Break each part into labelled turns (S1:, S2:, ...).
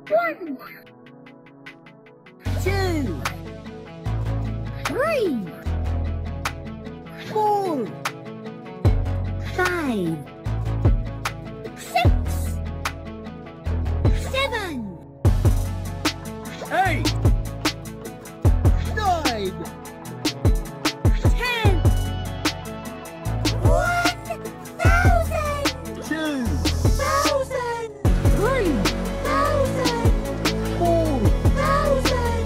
S1: 1, 2, 3, 4, 5, 6, 7,
S2: 8, 9,
S1: 10, 1,000,
S2: 2,
S1: 3,000,
S2: 4,000,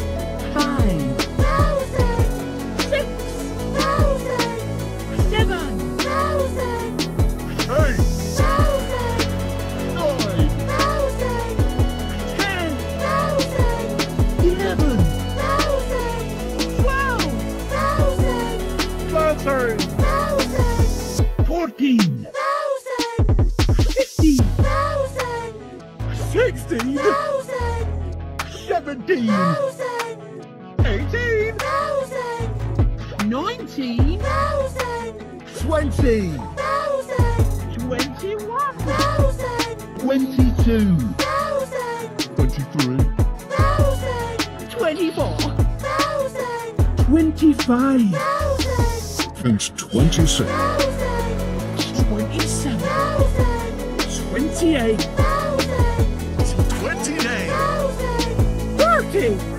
S2: 5,000,
S1: 6,000, 7,000,
S2: 8, 14, 15, 16, 17, 18, 19, 20, 21, 22, 23, 24, 25, and 26, 27, 28, 28, 30.